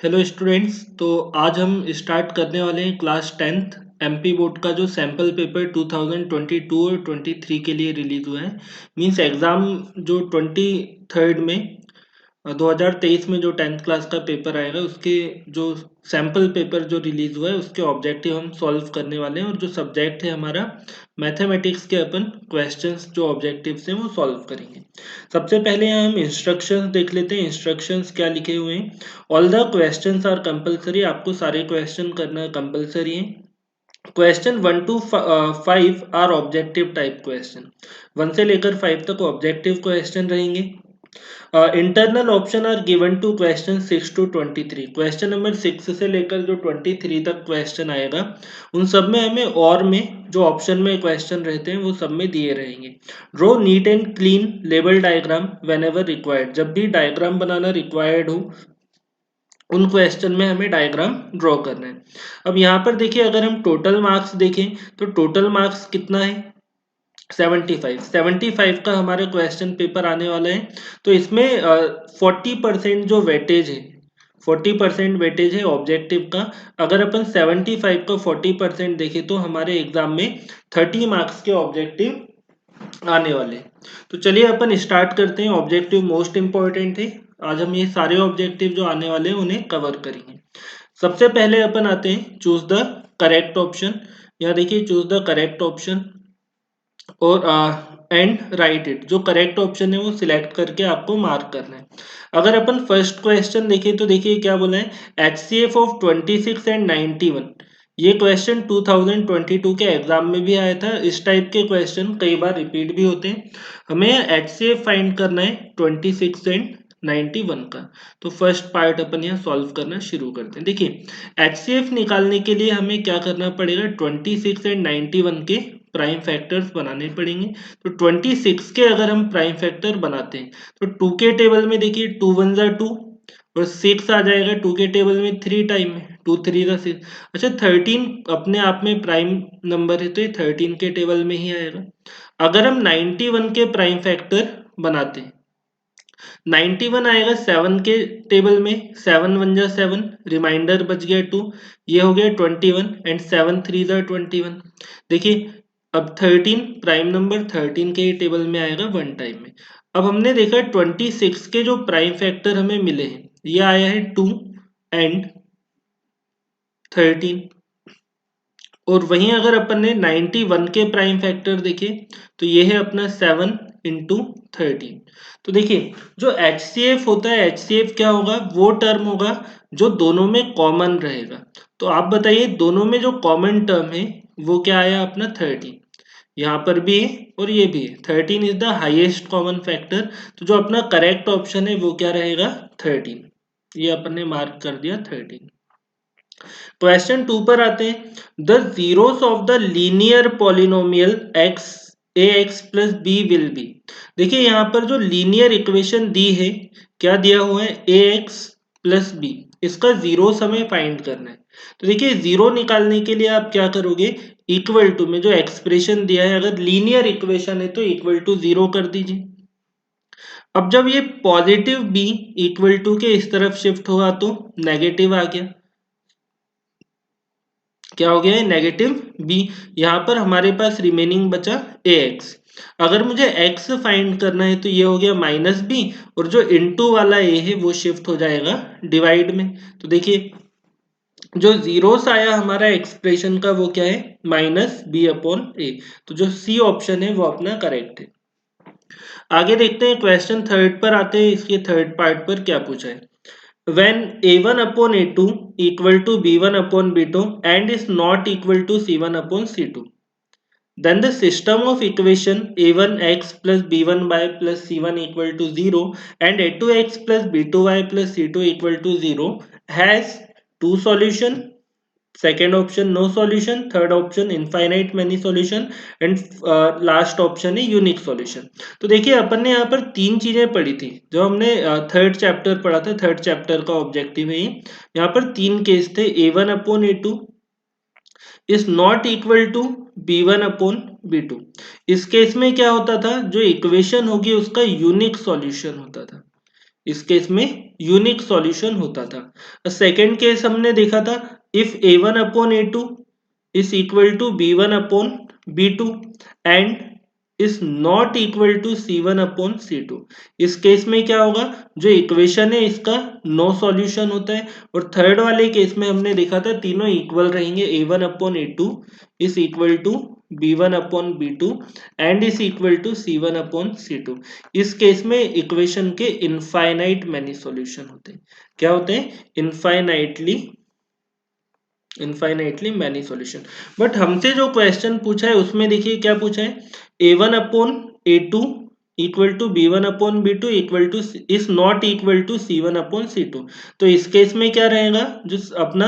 Hello students. तो आज हम स्टार्ट करने वाले हैं क्लास 10th एमपी बोर्ड का जो सैम्पल पेपर 2022 और 23 के लिए रिलीज हुआ है। मींस एग्ज़ाम जो 23rd में 2023 में जो 10th क्लास का पेपर आएगा उसके जो सैम्पल पेपर जो रिलीज हुआ है उसके ऑब्जेक्टिव हम सॉल्व करने वाले हैं। और जो सब्जेक्ट है हमारा मैथमेटिक्स के अपन क्वेश्चंस जो ऑब्जेक्टिव्स हैं वो सॉल्व करेंगे। सबसे पहले यहाँ हम इंस्ट्रक्शंस देख लेते हैं। इंस्ट्रक्शंस क्या लिखे हुए हैं। All the questions are compulsory, आपको सारे क्वेश्चन करना कंपलसरी है। Question 1 to 5 are objective type question, 1 से लेकर 5 तक ऑब्जेक्टिव क्वेश्चन रहेंगे। Internal option are given to question 6 to 23। Question number 6 से लेकर जो 23 तक क्वेश्चन आएगा उन सब में हमें और में जो ऑप्शन में क्वेश्चन रहते हैं वो सब में दिए रहेंगे। Draw neat and clean label diagram when ever required, जब भी डायग्राम बनाना रिक्वायर्ड हो उन क्वेश्चन में हमें डायग्राम ड्रॉ करना है। अब यहाँ पर देखिए, अगर हम टोटल मार्क्स देखें तो टोटल मार्क्स कितना है 75 का हमारे क्वेश्चन पेपर आने वाला है। तो इसमें 40% जो वेटेज है, 40% वेटेज है ऑब्जेक्टिव का। अगर अपन 75 का 40% देखें तो हमारे एग्जाम में 30 मार्क्स के ऑब्जेक्टिव आने वाले। तो चलिए अपन स्टार्ट करते हैं। ऑब्जेक्टिव मोस्ट इंपॉर्टेंट है, आज हम ये सारे ऑब्जेक्टिव जो आने वाले हैं उन्हें कवर करेंगे। सबसे पहले अपन आते हैं चूज द करेक्ट ऑप्शन। यहाँ देखिए चूज द करेक्ट ऑप्शन और एंड राइट इट, जो करेक्ट ऑप्शन है वो सिलेक्ट करके आपको मार्क करना है। अगर अपन फर्स्ट क्वेश्चन देखें तो देखिए क्या बोला है, HCF ऑफ 26 एंड 91। ये क्वेश्चन 2022 के एग्जाम में भी आया था। इस टाइप के क्वेश्चन कई बार रिपीट भी होते हैं। हमें HCF फाइंड करना है 26 एंड 91 का। तो फर्स्ट पार्ट अपन यहाँ सॉल्व करना शुरू करते हैं। देखिए HCF निकालने के लिए हमें क्या करना पड़ेगा, 26 एंड 91 के प्राइम फैक्टर्स बनाने पड़ेंगे। तो 26 के अगर हम प्राइम फैक्टर बनाते हैं तो 2 के टेबल में देखिए 2 1 जा 2 और 6 आ जाएगा 2 के टेबल में 3 टाइम में 2 3 जा 6। अच्छा 13 अपने आप में प्राइम नंबर है तो ये 13 के टेबल में ही आएगा। अगर हम 91 के प्राइम फैक्टर बनाते हैं 91 आएगा 7 के टेबल में, 7 1 जा 7, रिमाइंडर बच गया 2, ये हो गया 21 एंड 7 3 जा 21। देखिए अब 13 प्राइम नंबर 13 के ही टेबल में आएगा 1 टाइम में। अब हमने देखा 26 के जो प्राइम फैक्टर हमें मिले हैं ये आया है 2 एंड 13। और वहीं अगर अपन ने 91 के प्राइम फैक्टर देखे तो ये है अपना 7 इंटू 13। तो देखिए जो HCF होता है, HCF क्या होगा, वो टर्म होगा जो दोनों में कॉमन रहेगा। तो आप बताइए दोनों में जो कॉमन टर्म है वो क्या आया अपना 13। यहाँ पर भी है और ये भी है, 13 is the highest common factor. तो जो अपना करेक्ट ऑप्शन है वो क्या रहेगा 13। ये अपन ने मार्क कर दिया 13। क्वेश्चन 2 पर आते हैं। The zeros of the linear polynomial x ax plus b will be. देखिए यहाँ पर जो लीनियर इक्वेशन दी है, क्या दिया हुआ है ax प्लस बी, इसका जीरोस हमें फाइंड करना है। तो देखिए जीरो निकालने के लिए आप क्या करोगे, इक्वल टू में जो एक्सप्रेशन दिया है, अगर लीनियर इक्वेशन है तो इक्वल टू जीरो कर दीजिए। अब जब ये पॉजिटिव b इक्वल टू के इस तरफ शिफ्ट होगा तो नेगेटिव आ गया, क्या हो गया है नेगेटिव b। यहाँ पर हमारे पास रिमेनिंग बचा ax। अगर मुझे x फाइंड करना है तो ये हो गया माइनस b और जो इनटू वाला a है वो शिफ्ट हो जाएगा डिवाइड में। तो देखिए जो जीरोस आया हमारा एक्सप्रेशन का वो क्या है माइनस b अपॉन a। तो जो सी ऑप्शन है वो अपना करेक्ट है। आगे देखते हैं क्वेश्चन थर्ड पर आते हैं। इसके थर्ड पार्ट पर क्या पूछा है, when a1 upon a2 equal to b1 upon b2 and is not equal to c1 upon c2, then the system of equation a1x plus b1y plus c1 equal to 0 and a2x plus b2y plus c2 equal to 0 has two solution। Second option no solution, third option infinite many solution and last option है unique solution. तो देखिए अपन ने यहाँ पर तीन चीजें पढ़ी थी जो हमने थर्ड चैप्टर पढ़ा था। थर्ड चैप्टर का ऑब्जेक्टिव है यहाँ पर तीन केस थे, a1 upon a2 is not equal to b1 upon b2। इस केस में क्या होता था, जो इक्वेशन होगी उसका यूनिक सॉल्यूशन होता था। इस केस में यूनिक सॉल्यूशन होता था। सेकेंड केस हमने देखा था, if a1 upon a2 is equal to b1 upon b2 and is not equal to c1 upon c2। इस केस में क्या होगा, जो इक्वेशन है इसका नो सॉल्यूशन होता है। और थर्ड वाले केस में हमने देखा था तीनों इक्वल रहेंगे, a1 upon a2 is equal to b1 upon b2 and is equal to c1 upon c2। इस केस में इक्वेशन के इनफाइनाइट मैनी सॉल्यूशन होते हैं। क्या होते हैं? Infinitely many solution. बट हमसे जो क्वेश्चन पूछा है उसमें देखिए क्या पूछा है, a1 upon a2 equal to b1 upon b2 equal to is not equal to c1 upon c2। तो इस केस में क्या रहेगा, जो अपना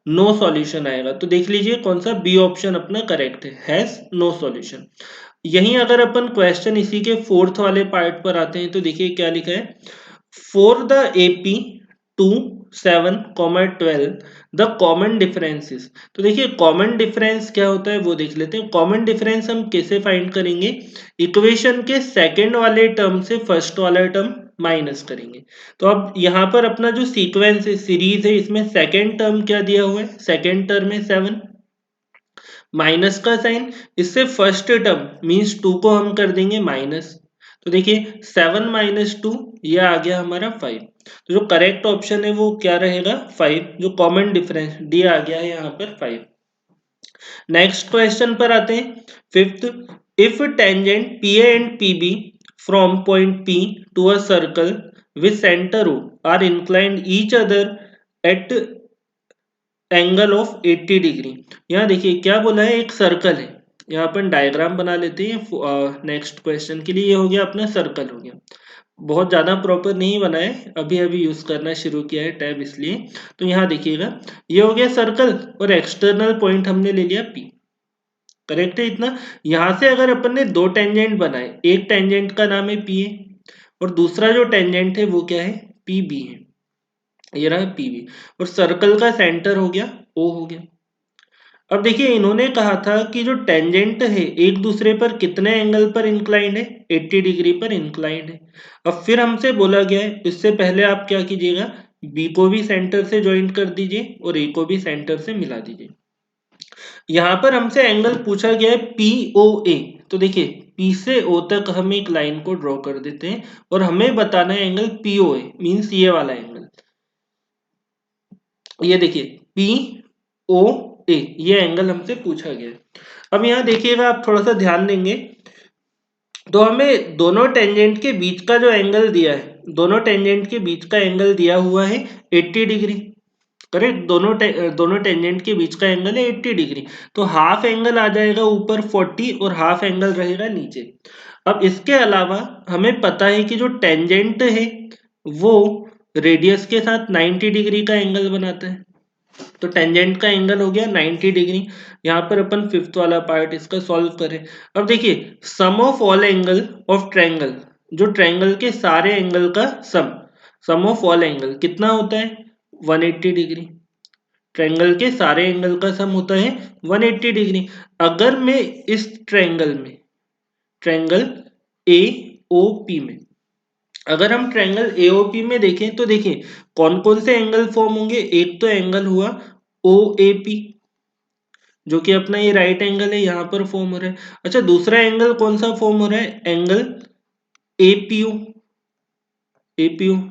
नो सॉल्यूशन आएगा। तो देख लीजिए कौन सा बी ऑप्शन अपना करेक्ट है, हैज नो सॉल्यूशन। यहीं अगर अपन क्वेश्चन इसी के फोर्थ वाले पार्ट पर आते हैं तो देखिए क्या लिखा है, for the AP 2 7 12 the common differences. तो देखिए कॉमन डिफरेंस क्या होता है वो देख लेते हैं। कॉमन डिफरेंस हम कैसे फाइंड करेंगे, इक्वेशन के सेकंड वाले टर्म से फर्स्ट वाला टर्म माइनस करेंगे। तो अब यहाँ पर अपना जो सीक्वेंस है, सीरीज है, इसमें सेकंड टर्म क्या दिया हुआ है, सेकंड टर्म है 7, माइनस का साइन, इससे फर्स्ट टर्म मीन्स 2 को हम कर देंगे माइनस। तो देखिए 7 माइनस 2 ये आ गया हमारा 5। तो जो करेक्ट ऑप्शन है वो क्या रहेगा, 5। जो कॉमन डिफरेंस डी आ गया है यहाँ पर 5। नेक्स्ट क्वेश्चन पर आते हैं, fifth, if tangent P and P B from point P to a circle with centre O are inclined each other at angle of 80 degree. यहाँ देखिए क्या बोला है, एक सर्कल है, यहाँ अपन डायग्राम बना लेते हैं नेक्स्ट क्वेश्चन के लिए। ये हो गया अपना सर्कल हो गया, बहुत ज्यादा प्रॉपर नहीं बना है, अभी अभी यूज करना शुरू किया है टैब इसलिए। तो यहाँ देखिएगा ये हो गया सर्कल और एक्सटर्नल पॉइंट हमने ले लिया P। करेक्ट है इतना। यहाँ से अगर अपन ने दो टेंजेंट बनाए, एक टेंजेंट का नाम है PA और दूसरा जो टेंजेंट है वो क्या है, PB है, ये रहा PB। और सर्कल का सेंटर हो गया O हो गया। अब देखिए इन्होंने कहा था कि जो टेंजेंट है एक दूसरे पर कितने एंगल पर इंक्लाइंड है, 80 डिग्री पर इंक्लाइंड है। अब फिर हमसे बोला गया है, इससे पहले आप क्या कीजिएगा, बी को भी सेंटर से ज्वाइंट कर दीजिए और ए को भी सेंटर से मिला दीजिए। यहाँ पर हमसे एंगल पूछा गया है POA। तो देखिए P से O तक हम एक लाइन को ड्रॉ कर देते हैं और हमें बताना है एंगल POA, मीन्स ये वाला एंगल। ये देखिए POA, ये एंगल हमसे पूछा गया है। अब यहाँ देखिएगा आप थोड़ा सा ध्यान देंगे तो हमें दोनों टेंजेंट के बीच का जो एंगल दिया है, दोनों टेंजेंट के बीच का एंगल दिया हुआ है 80 डिग्री। करेक्ट, दोनों टेंजेंट के बीच का एंगल है 80 डिग्री। तो हाफ एंगल आ जाएगा ऊपर 40 और हाफ एंगल रहेगा नीचे। अब इसके अलावा हमें पता है कि जो टेंजेंट है वो रेडियस के साथ 90 डिग्री का एंगल बनाता है। तो टेंजेंट का एंगल हो गया 90 डिग्री। यहाँ पर अपन फिफ्थ वाला पार्ट इसका सॉल्व करें। अब देखिए sum of all angle of triangle, जो ट्रायंगल के सारे एंगल का सम ऑफ ऑल एंगल कितना होता है, 180 डिग्री। ट्रायंगल के सारे एंगल का सम होता है 180 डिग्री। अगर मैं इस ट्रायंगल AOP में, अगर हम ट्रायंगल AOP में देखें तो देखिए कौन कौन से एंगल फॉर्म होंगे। एक तो एंगल हुआ OAP जो कि अपना ये राइट एंगल है, यहाँ पर फॉर्म हो रहा है। अच्छा दूसरा एंगल कौन सा फॉर्म हो रहा है, एंगल APO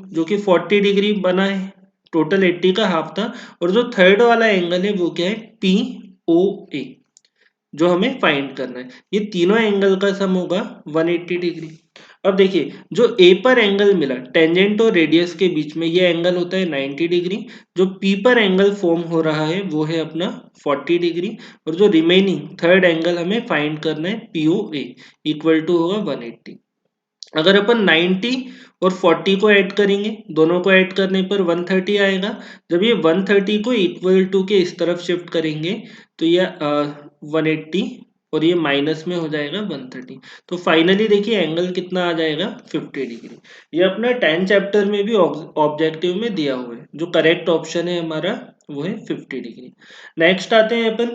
जो कि 40 डिग्री बना है, टोटल 80 का हाफ था। और जो थर्ड वाला एंगल है वो क्या है, POA, जो हमें फाइंड करना है। ये तीनों एंगल का सम होगा 180 डिग्री। अब देखिए जो A पर एंगल मिला टेंजेंट और रेडियस के बीच में, ये एंगल होता है 90 डिग्री। जो P पर एंगल फॉर्म हो रहा है वो है अपना 40 डिग्री। और जो रिमेनिंग थर्ड एंगल हमें फाइंड करना है POA, इक्वल टू होगा 180। अगर अपन 90 और 40 को ऐड करेंगे, दोनों को ऐड करने पर 130 आएगा। जब ये 130 को इक्वल टू के इस तरफ शिफ्ट करेंगे तो ये 180 और ये माइनस में हो जाएगा 130। तो फाइनली देखिए एंगल कितना आ जाएगा, 50 डिग्री। ये अपना 10 चैप्टर में भी ऑब्जेक्टिव में दिया हुआ है। जो करेक्ट ऑप्शन है हमारा वो है 50 डिग्री। नेक्स्ट आते हैं अपन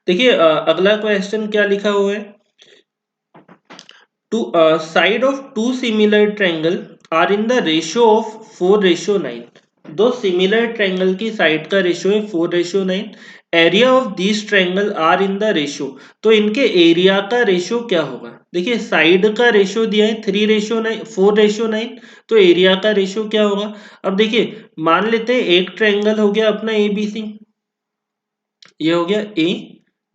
देखिए अगला क्वेश्चन क्या लिखा हुआ है, to side of two similar triangle are in the ratio of 4:9। दो सिमिलर ट्रायंगल की साइड का रेशियो है 4:9। Area of this triangle are in the ratio, तो इनके एरिया का रेशियो क्या होगा? देखिए साइड का रेशियो दिया है 3:9 4:9, तो एरिया का रेशियो क्या होगा? अब देखिए मान लेते हैं एक ट्रायंगल हो गया अपना ABC, ये हो गया A,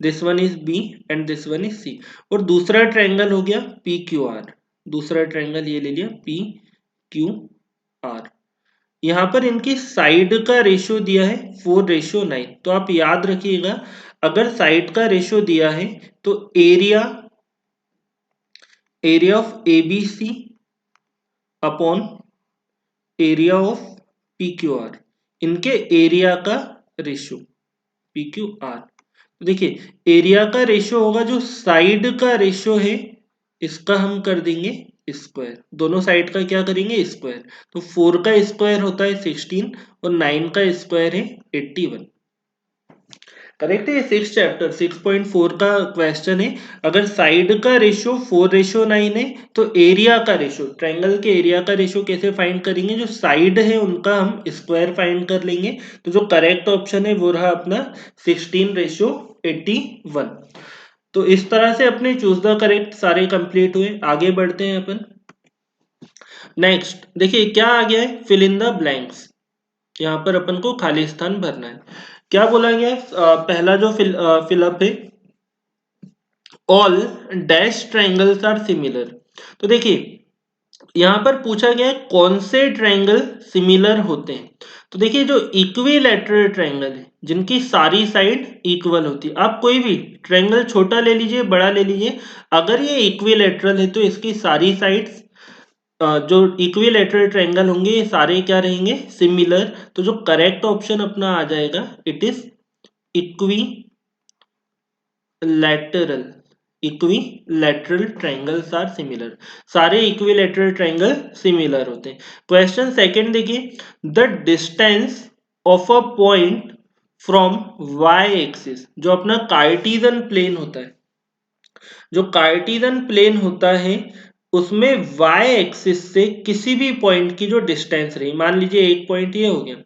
this one is B and this one is C, और दूसरा ट्रायंगल हो गया PQR। दूसरा ट्रायंगल ये ले लिया PQR। यहाँ पर इनकी साइड का रेशियो दिया है 4:9, तो आप याद रखिएगा अगर साइड का रेशियो दिया है तो area of ABC upon area of PQR, इनके एरिया का रेशियो PQR। देखिए एरिया का रेशियो होगा जो साइड का रेशियो है इसका हम कर देंगे स्क्वायर, दोनों साइड का क्या करेंगे स्क्वायर, तो 4 का स्क्वायर होता है 16 और 9 का स्क्वायर है 81। करेक्ट है, 6 का क्वेश्चन है। अगर साइड का रेशियो 4:9 है तो एरिया का रेशियो, ट्रायंगल के एरिया का रेशियो कैसे फाइंड करेंगे? जो साइड है उनका हम स्क्वायर फाइंड कर लेंगे। तो जो करेक्ट ऑप्शन है वो रहा अपना 16:81। तो इस तरह से अपने चूज द करेक्ट सारे कंप्लीट हुए। आगे बढ़ते हैं अपन। नेक्स्ट देखिए क्या आ गया है, फिल इन द ब्लैंक्स। यहाँ पर अपन को खाली स्थान भरना है। क्या बोला गया है? पहला जो फिलअप है, all dash triangles are similar. तो देखिए यहाँ पर पूछा गया है कौन से ट्रायंगल सिमिलर होते हैं। तो देखिए जो इक्विलैटरल ट्रायंगल है जिनकी सारी साइड इक्वल होती है, आप कोई भी ट्रायंगल छोटा ले लीजिए बड़ा ले लीजिए, अगर ये इक्विलैटरल है तो इसकी सारी साइड्स जो इक्विलैटरल ट्रायंगल होंगे ये सारे क्या रहेंगे सिमिलर। तो जो करेक्ट ऑप्शन अपना आ जाएगा it is equilateral. Equilateral triangles are similar, सारे इक्विलैटरल ट्रायंगल सिमिलर होते हैं। क्वेश्चन सेकंड देखिए, the distance of a point from y axis, जो अपना कार्टेशियन प्लेन होता है, जो कार्टेशियन प्लेन होता है उसमें y एक्सिस से किसी भी पॉइंट की जो डिस्टेंस रही, मान लीजिए एक पॉइंट ये हो गया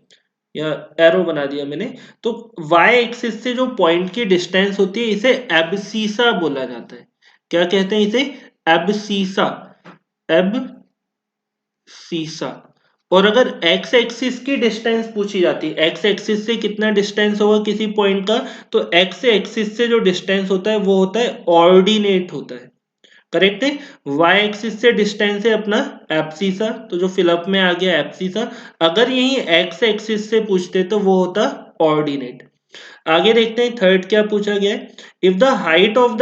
या एरो बना दिया मैंने, तो y एक्सिस से जो पॉइंट की डिस्टेंस होती है इसे एब्सिसा बोला जाता है। क्या कहते हैं इसे? एब्सिसा। एब्सिसा। और अगर x एक्सिस की डिस्टेंस पूछी जाती है, x एक्सिस से कितना डिस्टेंस होगा किसी पॉइंट का, तो x एक्सिस से जो डिस्टेंस होता है वो होता है ऑर्डिनेट होता है। करेक्ट है। y एक्सिस से डिस्टेंस है अपना एब्सिसा, तो जो फिलअप में आ गया एब्सिसा। अगर यही x एक्सिस से पूछते तो वो होता ऑर्डिनेट। आगे देखते हैं थर्ड क्या पूछा गया है, if the height of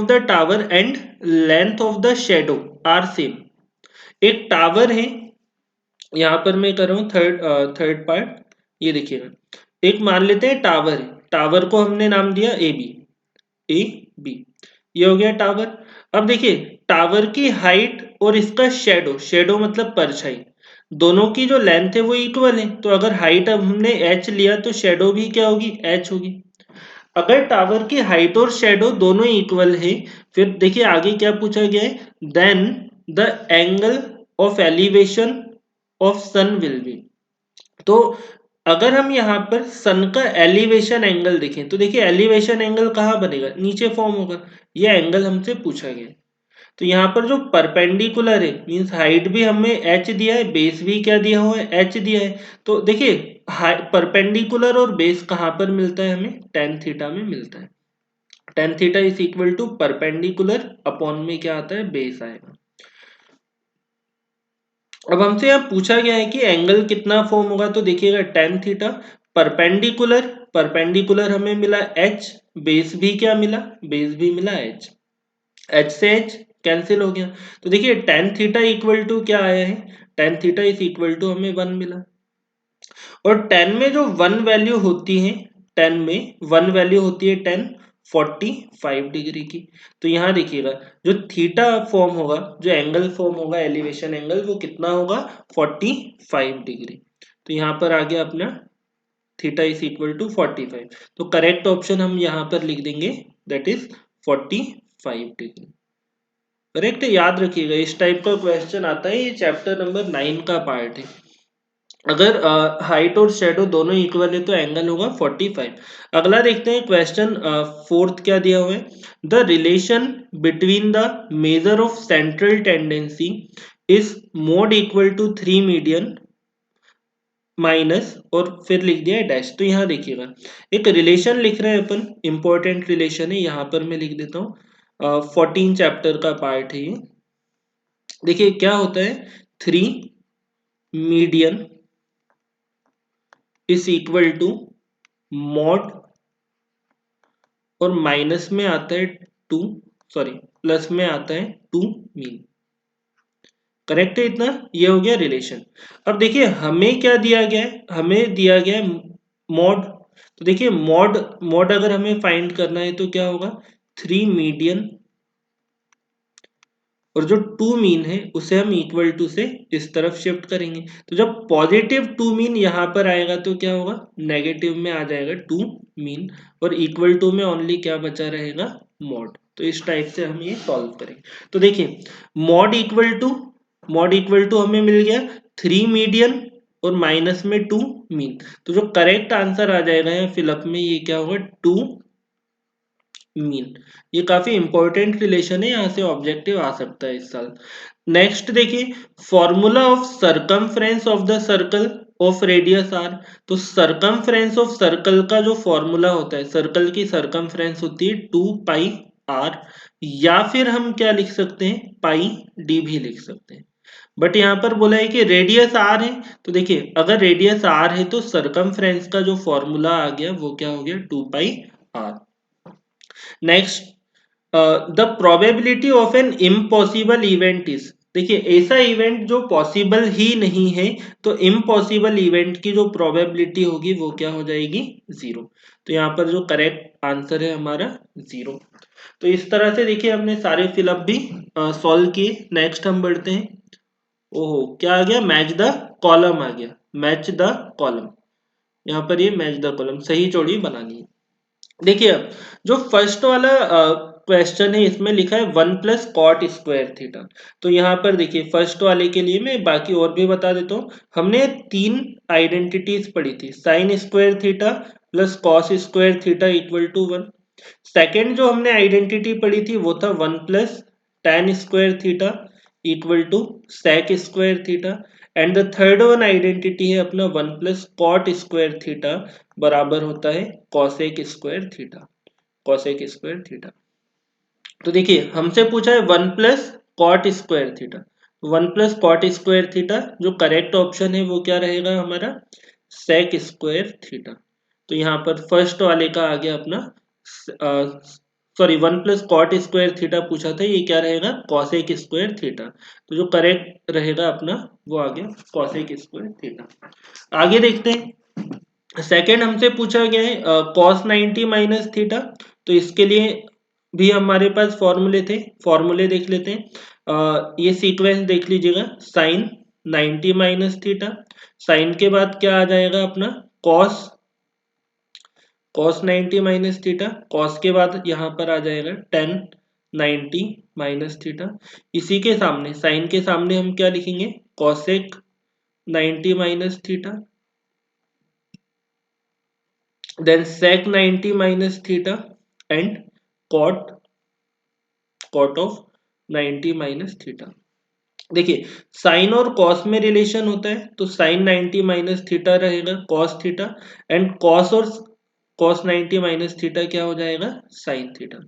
the tower and length of the shadow are same. एक टावर है, यहां पर मैं कर रहा हूं थर्ड पार्ट, ये देखिएगा। एक मान लेते हैं टावर है, टावर को हमने नाम दिया ए बी, ये हो गया टावर। अब देखिए टावर की हाइट और इसका शेडो, शेडो मतलब परछाई, दोनों की जो लेंथ है वो इक्वल है, तो अगर हाइट अब हमने h लिया तो शेडो भी क्या होगी h होगी। अगर टावर की हाइट और शेडो दोनों इक्वल है, फिर देखिए आगे क्या पूछा गया है, then the angle of elevation of sun will be. तो अगर हम यहाँ पर सन का एलिवेशन एंगल देखें तो देखिए एलिवेशन एंगल कहाँ बनेगा, नीचे फॉर्म होगा, ये एंगल हमसे पूछा गया है। तो यहाँ पर जो परपेंडिकुलर है मींस हाइट भी हमें h दिया है, बेस भी क्या दिया हुआ है h दिया है। तो देखिए परपेंडिकुलर और बेस कहाँ पर मिलता है, हमें tan थीटा में मिलता है। tan theta is equal to perpendicular upon में क्या आता है बेस आएगा। अब हमसे यहाँ पूछा गया है कि एंगल कितना फॉर्म होगा, तो देखिएगा tan थीटा परपेंडिकुलर, परपेंडिकुलर हमें मिला h, बेस भी क्या मिला, बेस भी मिला h, h से h कैंसिल हो गया। तो देखिए tan थीटा इक्वल टू क्या आया है, tan theta is equal to हमें 1 मिला। और tan में जो 1 वैल्यू होती है, tan में 1 वैल्यू होती है tan 45 डिग्री की। तो यहाँ देखिएगा जो थीटा फॉर्म होगा, जो एंगल फॉर्म होगा एलिवेशन एंगल, वो कितना होगा 45 डिग्री। तो यहाँ पर आ गया अपना थीटा इज इक्वल टू 45। तो करेक्ट ऑप्शन हम यहाँ पर लिख देंगे दैट इज 45 डिग्री। करेक्ट है, याद रखिएगा इस टाइप का क्वेश्चन आता है, ये चैप्टर नंबर 9 का पार्ट है। अगर हाइट और शेडो दोनों इक्वल है तो एंगल होगा 45। अगला देखते हैं क्वेश्चन फोर्थ क्या दिया हुआ है। The relation between the measure of central tendency is mode equal to 3 median minus और फिर लिख दिया है डैश। तो यहाँ देखिएगा एक रिलेशन लिख रहे हैं अपन, इंपॉर्टेंट रिलेशन है, यहाँ पर मैं लिख देता हूँ। 14 चैप्टर का पार्ट है ये। देखिए क्या होता है, 3 median is equal to mode और माइनस में आता है 2, सॉरी प्लस में आता है 2 मीन। करेक्ट है इतना, ये हो गया रिलेशन। अब देखिए हमें क्या दिया गया है, हमें दिया गया है मॉड। तो देखिए मॉड मॉड अगर हमें फाइंड करना है तो क्या होगा, 3 मीडियन और जो 2 मीन है उसे हम इक्वल टू से इस तरफ शिफ्ट करेंगे। तो जब पॉजिटिव 2 मीन यहाँ पर आएगा तो क्या होगा, नेगेटिव में आ जाएगा 2 मीन और इक्वल टू में ओनली क्या बचा रहेगा, मॉड। तो इस टाइप से हम ये सॉल्व करेंगे। तो देखिए मॉड इक्वल टू हमें मिल गया 3 मीडियन और माइनस में 2 मीन। तो जो करेक्ट आंसर आ जाएगा यहाँ फिलअप में ये क्या होगा, 2 मीन। ये काफी इंपॉर्टेंट रिलेशन है, यहाँ से ऑब्जेक्टिव आ सकता है इस साल। नेक्स्ट देखिए, formula of circumference of the circle of radius r. तो सरकमफ्रेंस ऑफ सर्कल का जो फॉर्मूला होता है, सर्कल की सरकमफ्रेंस होती है 2 पाई आर, या फिर हम क्या लिख सकते हैं, पाई डी भी लिख सकते हैं। बट यहाँ पर बोला है कि रेडियस आर है, तो देखिए अगर रेडियस आर है तो सरकमफ्रेंस का जो फॉर्मूला आ गया वो क्या हो गया, 2 pi r. Next, the probability of an impossible event is. देखिए ऐसा इवेंट जो पॉसिबल ही नहीं है, तो इम्पॉसिबल इवेंट की जो प्रोबेबिलिटी होगी वो क्या हो जाएगी, 0। तो यहाँ पर जो करेक्ट आंसर है हमारा 0। तो इस तरह से देखिए हमने सारे फिलअप भी सॉल्व किए। नेक्स्ट हम बढ़ते हैं। ओहो क्या आ गया, मैच द कॉलम आ गया, मैच द कॉलम। यहाँ पर ये मैच द कॉलम सही जोड़ी बनानी है। देखिए अब जो फर्स्ट वाला क्वेश्चन है इसमें लिखा है 1 + cot² थीटा। तो यहाँ पर देखिए फर्स्ट वाले के लिए मैं बाकी और भी बता देता हूँ। हमने 3 आइडेंटिटीज पढ़ी थी, sine square theta plus cos square theta equal to 1। Second जो हमने आइडेंटिटी पढ़ी थी वो था 1 + tan² theta equal to sec square theta. And the third one identity है अपना 1 + cot² थीटा बराबर होता है cosec square theta, cosec square theta. तो देखिए हमसे पूछा है 1 + cot² थीटा, 1 + cot² थीटा जो करेक्ट ऑप्शन है वो क्या रहेगा हमारा, सेक स्क्वायर थीटा। तो यहाँ पर फर्स्ट वाले का आ गया अपना, सॉरी 1 + cot² थीटा पूछा था, ये क्या रहेगा, कॉसेक स्क्वायर थीटा। तो जो करेक्ट रहेगा अपना वो आ गया कॉसेक स्क्वायर थीटा। आगे देखते हैं। सेकेंड हमसे पूछा गया है cos 90 माइनस थीटा। तो इसके लिए भी हमारे पास फॉर्मूले थे, फॉर्मूले देख लेते हैं। ये सीक्वेंस देख लीजिएगा, साइन 90 माइनस थीटा, साइन के बाद क्या आ जाएगा अपना cos, cos 90 minus theta, cos के बाद यहाँ पर आ जाएगा टेन 90 माइनस थीटा। इसी के सामने साइन के सामने हम क्या लिखेंगे, cosec 90 minus theta, then sec 90 minus theta and cot of 90 minus theta। देखिए साइन और कॉस में रिलेशन होता है, तो साइन 90 माइनस थीटा रहेगा कॉस थीटा, एंड कॉस और कॉस 90 माइनस थीटा क्या हो जाएगा, साइन थीटा।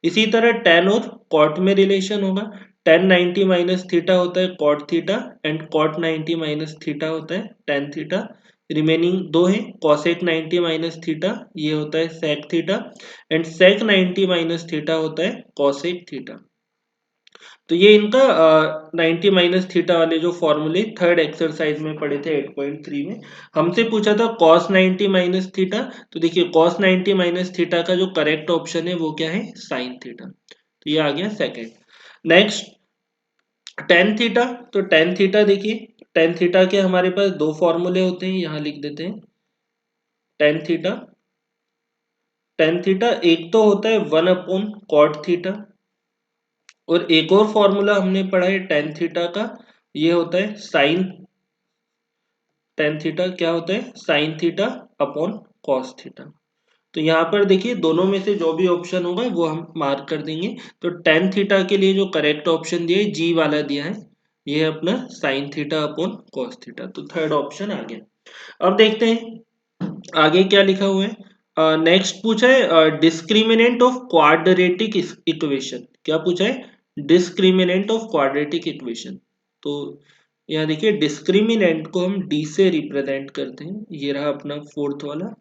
इसी तरह टेन और कॉट में रिलेशन होगा, टेन 90 माइनस थीटा होता है cot theta and cot 90 minus theta होता है टेन थीटा। रिमेनिंग दो है, कॉसेक 90 माइनस थीटा ये होता है sec theta and sec 90 minus theta होता है कॉसेक थीटा। तो ये इनका 90 माइनस थीटा वाले जो फॉर्मूले थर्ड एक्सरसाइज में पढ़े थे 8.3 में। हमसे पूछा था cos 90 माइनस थीटा, तो देखिए cos 90 माइनस थीटा का जो करेक्ट ऑप्शन है वो क्या है, साइन थीटा। तो ये आ गया सेकेंड। Next tan theta. तो टेन थीटा देखिए, टेन थीटा के हमारे पास दो फॉर्मूले होते हैं, यहाँ लिख देते हैं। टेन थीटा, टेन थीटा एक तो होता है 1/cot थीटा, और एक और फॉर्मूला हमने पढ़ा है tan थीटा का, ये होता है साइन tan थीटा, क्या होता है sine theta upon cos theta. तो यहाँ पर देखिए दोनों में से जो भी ऑप्शन होगा वो हम मार्क कर देंगे। तो tan थीटा के लिए जो करेक्ट ऑप्शन दिया है जी वाला दिया है, ये है अपना sine theta upon cos theta, तो थर्ड ऑप्शन आ गया। अब देखते हैं आगे क्या लिखा हुआ है। नेक्स्ट पूछा है डिस्क्रिमिनेंट ऑफ क्वाड्रेटिक इक्वेशन। क्या पूछा है डिस्क्रिमिनेंट ऑफ क्वाड्रेटिक इक्वेशन। तो यहाँ देखिए डिस्क्रिमिनेंट को हम डी से रिप्रेजेंट करते हैं, ये रहा अपना फोर्थ वाला।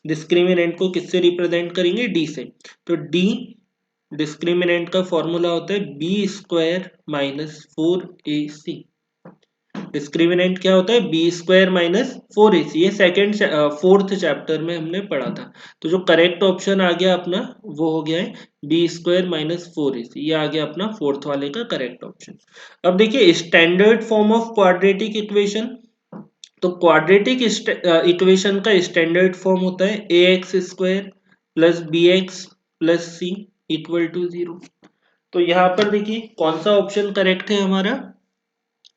डिस्क्रिमिनेंट को किससे रिप्रेजेंट करेंगे डी से। तो डी डिस्क्रिमिनेंट का फॉर्मूला होता है B square minus 4ac। Discriminant क्या होता है बी स्क्वायर माइनस 4ac, ये सेकेंड फोर्थ चैप्टर में हमने पढ़ा था। तो जो करेक्ट ऑप्शन आ गया अपना वो हो गया है बी स्क्वायर माइनस 4ac, ये आ गया अपना फोर्थ वाले का करेक्ट ऑप्शन। अब देखिए standard form of quadratic equation. तो क्वाड्रेटिक इक्वेशन का स्टैंडर्ड फॉर्म होता है a x square plus b x plus c equal to 0। तो यहाँ पर देखिए कौन सा ऑप्शन करेक्ट है हमारा,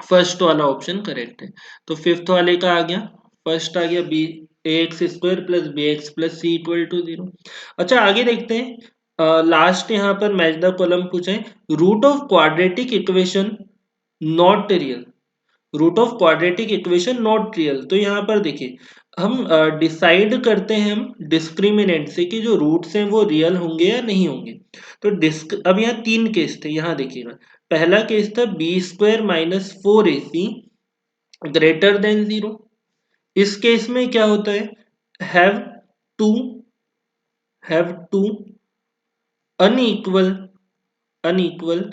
फर्स्ट वाला ऑप्शन करेक्ट है। तो फिफ्थ वाले का आ गया, फर्स्ट आ गया b a x square plus b x plus c equal to 0। अच्छा आगे देखते हैं, लास्ट यहाँ पर मैच द कॉलम पूछा है root of quadratic equation not real. Root of quadratic equation not real, तो यहाँ पर देखिए हम डिसाइड करते हैं हम डिस्क्रिमिनेंट से कि जो रूट्स हैं वो रियल होंगे या नहीं होंगे। तो अब यहाँ तीन केस थे, यहाँ देखिएगा पहला केस था b square minus 4ac greater than 0। इस केस में क्या होता है have two have two unequal unequal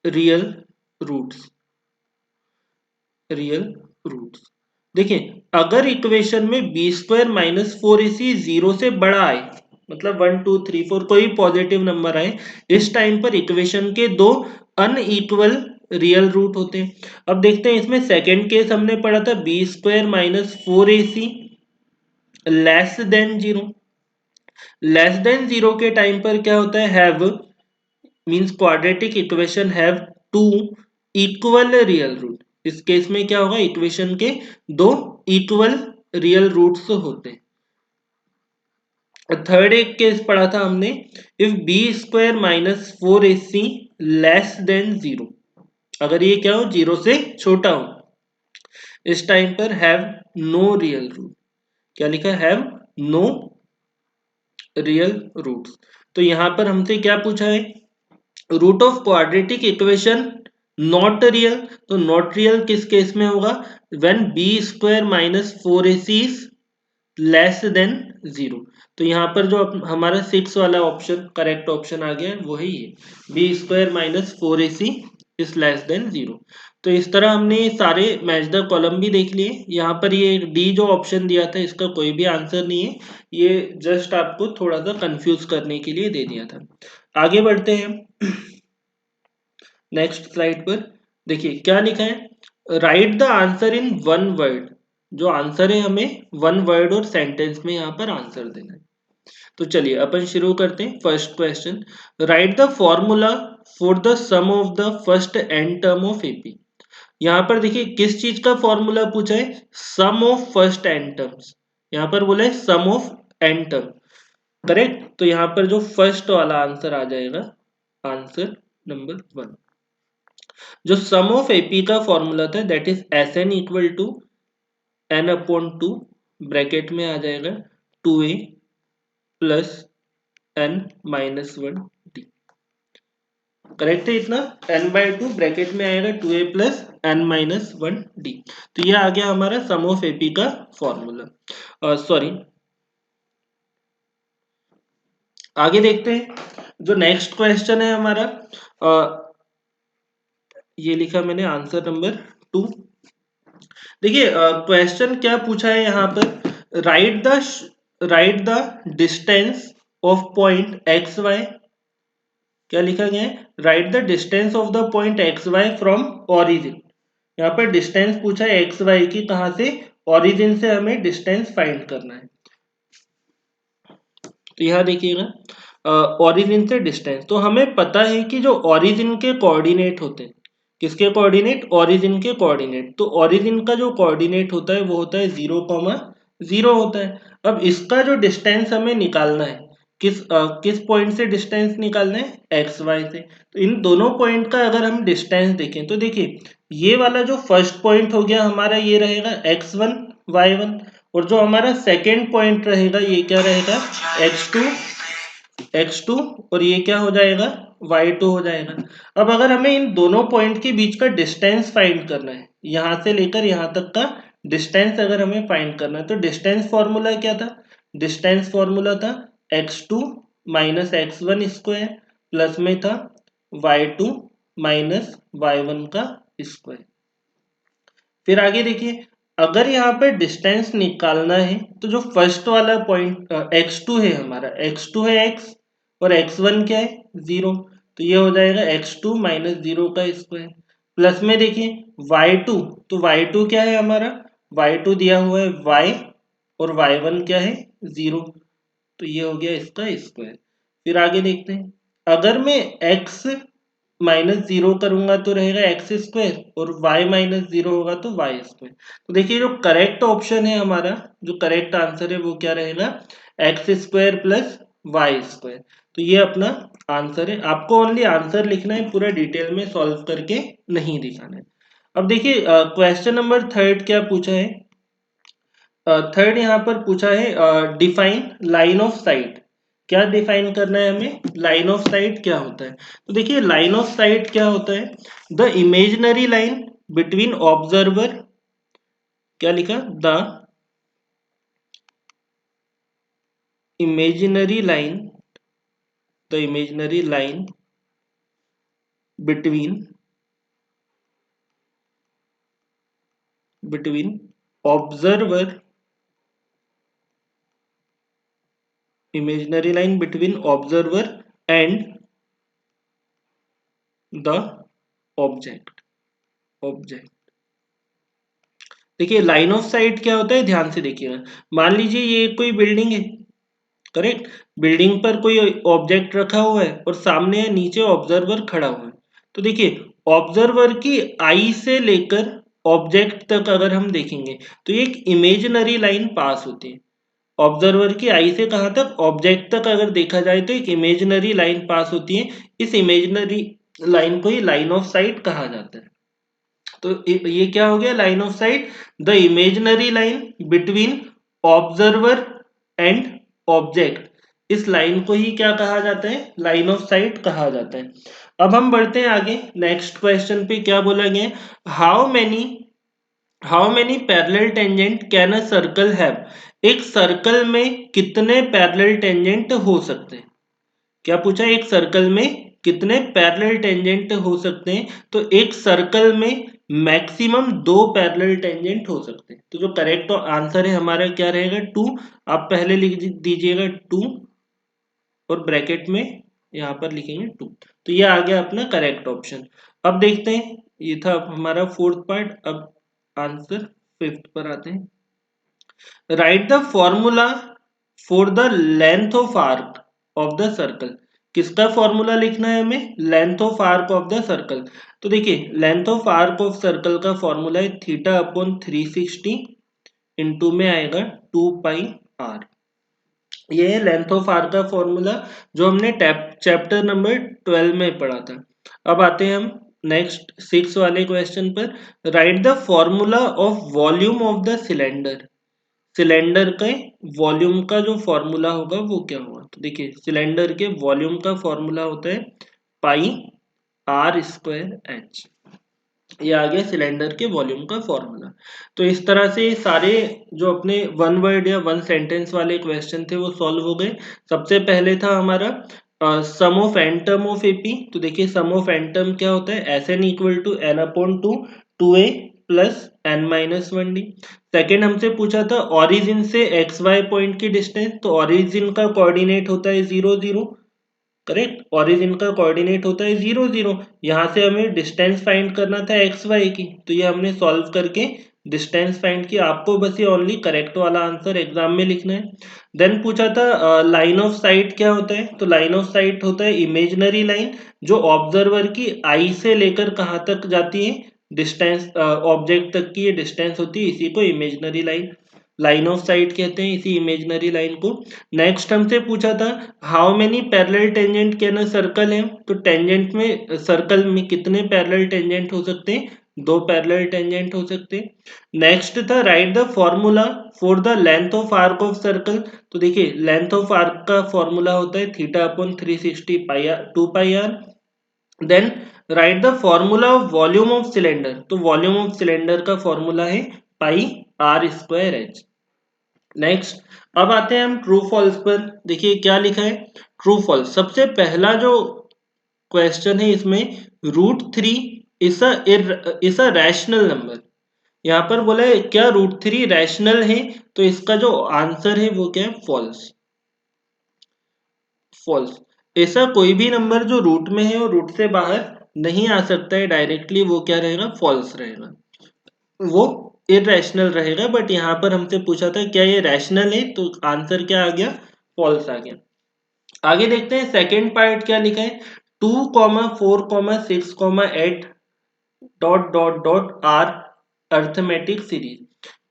real roots real roots. देखिए अगर इक्वेशन में बी स्क्वायर माइनस 4ac 0 से बड़ा आए, मतलब 1 2 3 4 कोई पॉजिटिव नंबर आए, इस टाइम पर इक्वेशन के दो अनइक्वल रियल रूट होते हैं। अब देखते हैं इसमें सेकंड केस हमने पढ़ा था b square minus 4ac less than 0। Less than 0 के टाइम पर क्या होता है have means quadratic equation have two equal real root. इस केस में क्या होगा इक्वेशन के दो इक्वल रियल रूट्स होते हैं। थर्ड एक केस पढ़ा था हमने if b square minus 4ac less than 0, अगर ये क्या हो 0 से छोटा हो, इस टाइम पर हैव नो रियल रूट। क्या लिखा हैव नो रियल रूट्स। तो यहां पर हमसे क्या पूछा है root of quadratic equation not real. तो नॉट रियल किस केस में होगा when b square minus 4ac is less than 0। तो यहाँ पर जो हमारा सिक्स वाला ऑप्शन करेक्ट ऑप्शन आ गया वो है ये b square minus 4ac is less than 0। तो इस तरह हमने सारे मैच द कॉलम भी देख लिए। यहाँ पर ये डी जो ऑप्शन दिया था इसका कोई भी आंसर नहीं है, ये जस्ट आपको थोड़ा सा कंफ्यूज करने के लिए दे दिया था। आगे बढ़ते हैं नेक्स्ट स्लाइड पर। देखिए क्या लिखा है write the answer in one word. जो आंसर है हमें वन वर्ड और सेंटेंस में यहाँ पर आंसर देना है। तो चलिए अपन शुरू करते हैं first question. Write the formula for the sum of the first n term of AP. यहाँ पर देखिए किस चीज का फॉर्मूला पूछा है sum of first n terms. यहाँ पर बोला है sum of n term, correct. तो यहाँ पर जो फर्स्ट वाला आंसर आ जाएगा आंसर नंबर 1। जो सम ऑफ एपी का फॉर्मूला था that is S N equal to N upon 2 bracket में आ जाएगा 2a plus N minus 1 d. Correct है इतना n/2 ब्रैकेट में आएगा 2a plus N minus 1 D. तो ये आ गया हमारा सम ऑफ एपी का फॉर्मूला। सॉरी आगे देखते हैं जो नेक्स्ट क्वेश्चन है हमारा, ये लिखा मैंने आंसर नंबर 2। देखिए क्वेश्चन क्या पूछा है यहाँ पर write the distance of point x y. क्या लिखा गया है write the distance of the point x y from origin. यहाँ पर डिस्टेंस पूछा है एक्स वाई की, कहां से ओरिजिन से हमें डिस्टेंस फाइंड करना है। तो यहाँ देखिएगा ओरिजिन से डिस्टेंस, तो हमें पता है कि जो ओरिजिन के कोऑर्डिनेट होते हैं, किसके कोऑर्डिनेट, ओरिजिन के कोऑर्डिनेट, तो ओरिजिन का जो कोऑर्डिनेट होता है वो होता है 0,0 होता है। अब इसका जो डिस्टेंस हमें निकालना है, किस पॉइंट से डिस्टेंस निकालना है, एक्स वाई से। तो इन दोनों पॉइंट का अगर हम डिस्टेंस देखें तो देखिए ये वाला जो फर्स्ट पॉइंट हो गया हमारा ये रहेगा x1 y1, और जो हमारा सेकेंड पॉइंट रहेगा ये क्या रहेगा, x2 और ये क्या हो जाएगा, y2 हो जाएगा। अब अगर हमें इन दोनों पॉइंट के बीच का डिस्टेंस फाइंड करना है, यहां से लेकर यहां तक का डिस्टेंस अगर हमें फाइंड करना है, तो डिस्टेंस फॉर्मूला क्या था, डिस्टेंस फॉर्मूला था x2 minus x1 square plus में था y2 माइनस y1 का स्क्वायर। फिर आगे देखिए, अगर यहाँ पे डिस्टेंस निकालना है तो जो फर्स्ट वाला पॉइंट x2 है, हमारा x2 है x, और x1 क्या है 0, तो ये हो जाएगा x2 माइनस 0 का स्क्वायर प्लस में देखिए y2, तो y2 क्या है हमारा, y2 दिया हुआ है y, और y1 क्या है 0, तो ये हो गया इसका स्क्वायर। फिर आगे देखते हैं, अगर मैं x माइनस 0 करूंगा तो रहेगा एक्स स्क्वायर, और y माइनस 0 होगा तो वाई स्क्वायर। तो देखिए जो करेक्ट ऑप्शन है हमारा, जो करेक्ट आंसर है वो क्या रहेगा, x square plus y square. तो ये अपना आंसर है, आपको ओनली आंसर लिखना है, पूरा डिटेल में सॉल्व करके नहीं दिखाना है। अब देखिए क्वेश्चन नंबर थर्ड क्या पूछा है, थर्ड यहाँ पर पूछा है डिफाइन लाइन ऑफ साइट। क्या डिफाइन करना है हमें, लाइन ऑफ साइट क्या होता है। तो देखिए लाइन ऑफ साइट क्या होता है, the imaginary line between observer, क्या लिखा, the imaginary line, the imaginary line between observer, imaginary line between observer and the object. देखिए लाइन ऑफ साइट क्या होता है, ध्यान से देखिएगा, मान लीजिए ये कोई बिल्डिंग है, करेक्ट, बिल्डिंग पर कोई ऑब्जेक्ट रखा हुआ है और सामने नीचे ऑब्जर्वर खड़ा हुआ है। तो देखिए ऑब्जर्वर की आई से लेकर ऑब्जेक्ट तक अगर हम देखेंगे तो ये एक इमेजिनरी लाइन पास होती है। ऑब्जर्वर की आई से कहाँ तक, ऑब्जेक्ट तक अगर देखा जाए तो एक इमेजिनरी लाइन पास होती है। इस इमेजिनरी लाइन को ही लाइन ऑफ साइट कहा जाता है। तो ये क्या हो गया, line of site, the imaginary line between observer and object. इस लाइन को ही क्या कहा जाता है, लाइन ऑफ साइट कहा जाता है। अब हम बढ़ते हैं आगे, नेक्स्ट क्वेश्चन पे क्या बोला गया, how many parallel tangent can a circle have. एक सर्कल में कितने पैरेलल टेंजेंट हो सकते हैं, क्या पूछा, एक सर्कल में कितने पैरेलल टेंजेंट हो सकते हैं। तो एक सर्कल में मैक्सिमम 2 पैरेलल टेंजेंट हो सकते हैं। तो जो करेक्ट आंसर है हमारा क्या रहेगा, 2। आप पहले लिख दीजिएगा 2, और ब्रैकेट में यहाँ पर लिखेंगे 2। तो ये आ गया अपना करेक्ट ऑप्शन। अब देखते हैं, ये था हमारा फोर्थ पार्ट। अब आंसर फिफ्थ पर आते हैं, right the formula for the length of arc of the circle. किसका फॉर्मूला लिखना है हमें, length of arc of the circle. तो देखिए length of arc of circle का फॉर्मूला है थीटा अपॉन 360, इनटू में आएगा 2 पाई आर। ये है लेंथ ऑफ आर्क का फॉर्मूला, जो हमने चैप्टर नंबर 12 में पढ़ा था। अब आते हैं हम नेक्स्ट 6 वाले क्वेश्चन पर, write the formula of volume of the cylinder. Cylinder के वॉल्यूम का जो फॉर्मूला होगा वो क्या होगा, तो देखिए सिलेंडर के वॉल्यूम का फॉर्मूला होता है पाई आर स्क्वायर एच। ये आ गया सिलेंडर के वॉल्यूम का फॉर्मूला। तो इस तरह से सारे जो अपने वन वर्ड या वन सेंटेंस वाले क्वेश्चन थे वो सॉल्व हो गए। सबसे पहले था हमारा sum of n term of AP. तो देखिए सम ऑफ एंटम क्या होता है, S N equal to N upon two, 2a plus N minus 1d। Second हमसे पूछा था ऑरिजिन से एक्स वाई पॉइंट की डिस्टेंस, तो ऑरिजिन का कोऑर्डिनेट होता है 0 0, करेक्ट, ऑरिजिन का कोऑर्डिनेट होता है 0 0। यहाँ से हमें डिस्टेंस फाइंड करना था एक्स वाई की, तो ये हमने सॉल्व करके डिस्टेंस फाइंड की, आपको बस ये ओनली करेक्ट वाला आंसर एग्जाम में लिखना है। देन पूछा था लाइन ऑफ साइट क्या होता है, तो लाइन ऑफ साइट होता है इमेजिनरी लाइन जो ऑब्जर्वर की आई से लेकर कहाँ तक जाती है, डिस्टेंस ऑब्जेक्ट तक की ये डिस्टेंस होती है, इसी को इमेजिनरी लाइन ऑफ साइट कहते हैं, इसी इमेजिनरी लाइन को। नेक्स्ट हमसे पूछा था how many parallel tangent can a circle है, तो टेंजेंट में सर्कल में कितने पैरेलल टेंजेंट हो सकते हैं, दो पैरेलल टेंजेंट हो सकते हैं। नेक्स्ट था write the formula for the length of arc of circle, तो देखिए लेंथ ऑफ आर्क का फॉर्मूला होता है theta upon 360 pi R 2 pi R. Then write the formula of volume of cylinder, तो वॉल्यूम ऑफ सिलेंडर का formula है pi R square H. Next अब आते हैं हम ट्रू फॉल्स पर, देखिए क्या लिखा है ट्रू फॉल्स। सबसे पहला जो क्वेश्चन है इसमें √3 इज अ रैशनल नंबर, यहाँ पर बोला है क्या √3 रैशनल है, तो इसका जो आंसर है वो क्या है फॉल्स। फॉल्स, ऐसा कोई भी नंबर जो रूट में है और रूट से बाहर नहीं आ सकता है डायरेक्टली, वो क्या रहेगा फॉल्स रहेगा, वो इरेशनल रहेगा। बट यहाँ पर हमसे पूछा था क्या ये रैशनल है, तो आंसर क्या आ गया फॉल्स आ गया। आगे देखते हैं सेकंड पार्ट क्या लिखा है 2,4,6,8 dot dot dot are arithmetic series,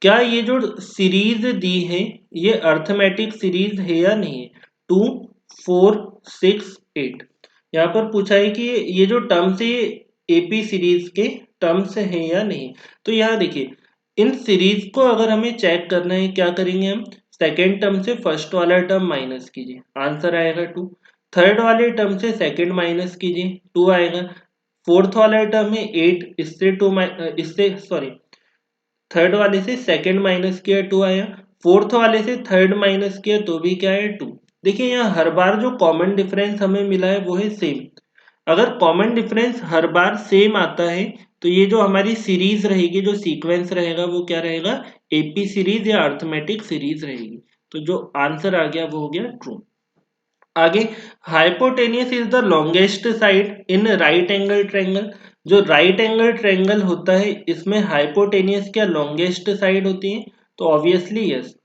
क्या ये जो सीरीज दी है ये अर्थमेटिक सीरीज है या नहीं है। 2, 4, 6, 8 यहाँ पर पूछा है कि ये जो टर्म्स है ये एपी सीरीज के टर्म्स है या नहीं। तो यहाँ देखिए इन सीरीज को अगर हमें चेक करना है क्या करेंगे हम, सेकेंड टर्म से फर्स्ट वाला टर्म माइनस कीजिए, आंसर आएगा 2। थर्ड वाले टर्म से सेकेंड माइनस कीजिए 2 आएगा। फोर्थ वाला टर्म है 8, इससे 2 इससे सॉरी थर्ड वाले से सेकंड माइनस किया 2 आया, फोर्थ वाले से थर्ड माइनस किया तो भी क्या है 2। देखिए यहाँ हर बार जो कॉमन डिफरेंस हमें मिला है वो है सेम, अगर कॉमन डिफरेंस हर बार सेम आता है तो ये जो हमारी सीरीज रहेगी, जो सीक्वेंस रहेगा वो क्या रहेगा एपी सीरीज या अर्थमेटिक सीरीज रहेगी। तो जो आंसर आ गया वो हो गया ट्रू। आगे hypotenuse is the longest side in right angle triangle, जो राइट एंगल ट्रायंगल होता है इसमें हाइपोटेनियस क्या लॉन्गेस्ट साइड होती है, तो ऑब्वियसली यस,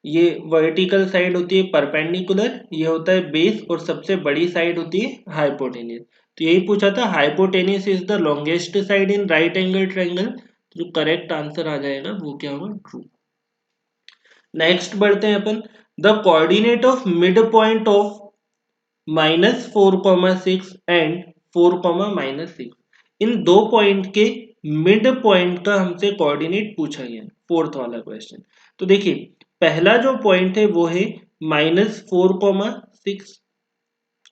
ये वर्टिकल साइड होती है परपेंडिकुलर, ये होता है बेस और सबसे बड़ी साइड होती है हाइपोटेनियस। तो यही पूछा था hypotenuse is the longest side in right angle triangle, जो करेक्ट आंसर आ जाएगा वो क्या होगा ट्रू। नेक्स्ट बढ़ते हैं अपन, the coordinate of mid point of -4,6 and 4,-6, इन दो पॉइंट के मिड पॉइंट का हमसे कोऑर्डिनेट पूछा गया फोर्थ वाला क्वेश्चन। तो देखिए पहला जो पॉइंट है वो है -4,6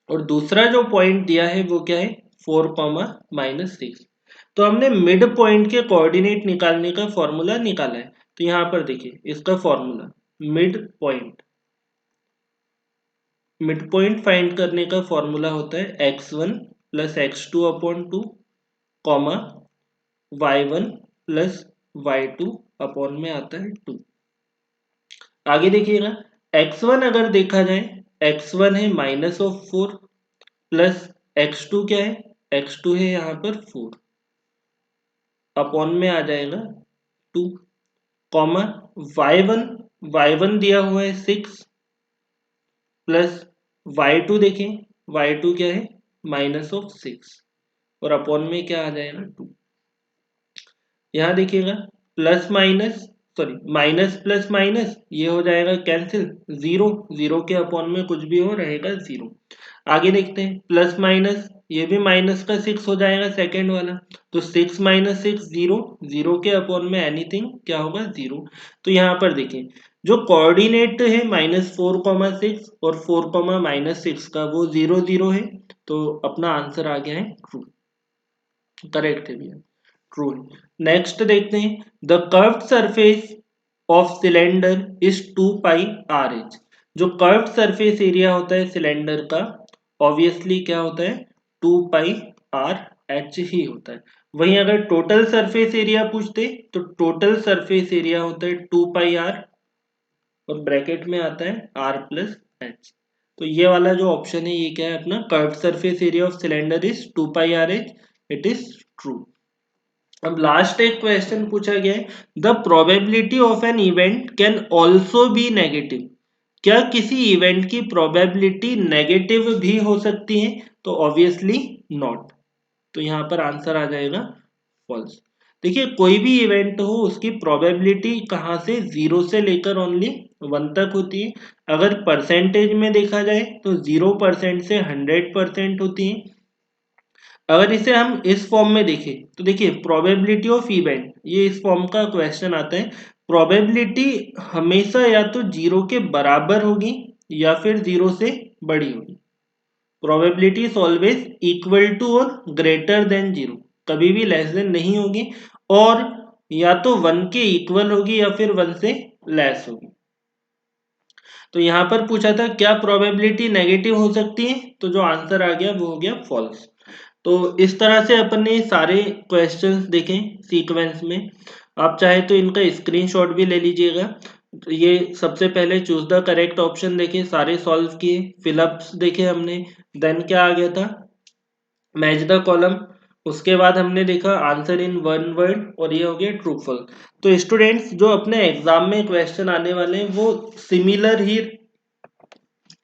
और दूसरा जो पॉइंट दिया है वो क्या है 4,-6। तो हमने मिड पॉइंट के कोऑर्डिनेट निकालने का फॉर्मूला निकाला है, तो यहाँ पर देखिए इसका फॉर्मूला मिड पॉइंट फाइंड करने का फॉर्मूला होता है x1 plus x2 upon 2 comma y1 plus y2 upon में आता है 2। आगे देखिएगा x1 अगर देखा जाए x1 है -4 प्लस x2 क्या है x2 है यहाँ पर 4 अपॉन में आ जाएगा 2 कॉमा y1 दिया हुआ है 6 प्लस y2 देखें y2 क्या है -6 और अपॉन में क्या आ जाएगा 2। यहाँ देखिएगा plus minus sorry minus plus minus ये हो जाएगा कैंसिल, जीरो जीरो के अपॉन में कुछ भी हो रहेगा जीरो। आगे देखते हैं प्लस माइनस ये भी माइनस का 6 हो जाएगा सेकेंड वाला, तो 6 - 6 जीरो, जीरो के अपॉन में एनीथिंग क्या होगा जीरो। तो यहाँ पर देखिए जो कोऑर्डिनेट है -4,6 और 4,-6 का वो 0 0 है, तो अपना आंसर आ गया है ट्रू, करेक्ट है भैया ट्रू है। नेक्स्ट देखते हैं the curved surface of cylinder is 2 pi R H, जो कर्व्ड सरफेस एरिया होता है सिलेंडर का ऑब्वियसली क्या होता है 2 पाई आर एच ही होता है। वहीं अगर टोटल सरफेस एरिया पूछते तो टोटल सरफेस एरिया होता है 2 पाई आर और ब्रैकेट में आता है आर प्लस एच। तो ये वाला जो ऑप्शन है ये क्या है अपना curved surface area of cylinder is 2 pi R H, it is true. अब लास्ट एक क्वेश्चन पूछा गया है, the probability of an event can also be negative. क्या किसी इवेंट की प्रोबेबिलिटी नेगेटिव भी हो सकती है? तो ऑब्वियसली नॉट। तो यहाँ पर आंसर आ जाएगा फॉल्स। देखिए कोई भी इवेंट हो उसकी प्रोबेबिलिटी कहाँ से, 0 से लेकर ओनली 1 तक होती है। अगर परसेंटेज में देखा जाए तो 0% से 100% होती है। अगर इसे हम इस फॉर्म में देखें तो देखिए प्रोबेबिलिटी ऑफ इवेंट, ये इस फॉर्म का क्वेश्चन आता है। प्रोबेबिलिटी हमेशा या तो 0 के बराबर होगी या फिर 0 से बड़ी होगी। Probability is always equal to और ग्रेटर देन 0, कभी भी लेस देन नहीं होगी, और या तो 1 के इक्वल होगी या फिर 1 से लेस होगी। तो यहाँ पर पूछा था क्या प्रोबेबिलिटी नेगेटिव हो सकती है, तो जो आंसर आ गया वो हो गया फॉल्स। तो इस तरह से अपन ने सारे क्वेश्चंस देखे सीक्वेंस में। आप चाहे तो इनका स्क्रीनशॉट भी ले लीजिएगा। तो ये सबसे पहले चूज द करेक्ट ऑप्शन देखे, सारे सॉल्व किए, फिलअप्स देखे हमने, देन क्या आ गया था, मैच द कॉलम। उसके बाद हमने देखा आंसर इन वन वर्ड, और ये हो गया ट्रू फॉल्स। तो स्टूडेंट्स जो अपने एग्जाम में क्वेश्चन आने वाले हैं वो सिमिलर ही,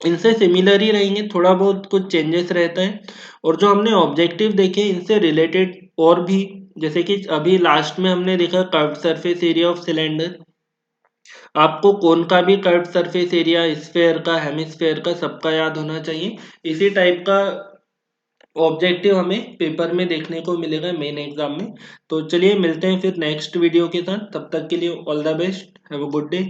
इनसे सिमिलर ही रहेंगे, थोड़ा बहुत कुछ चेंजेस रहता है। और जो हमने ऑब्जेक्टिव देखे इनसे रिलेटेड और भी, जैसे कि अभी लास्ट में हमने देखा curved surface area of cylinder, आपको कौन का भी कर्व्ड सरफेस एरिया, स्फेयर का, हेमिस्फेयर का, सबका याद होना चाहिए। इसी टाइप का ऑब्जेक्टिव हमें पेपर में देखने को मिलेगा मेन एग्जाम में। तो चलिए मिलते हैं फिर नेक्स्ट वीडियो के साथ, तब तक के लिए all the best, have a good day.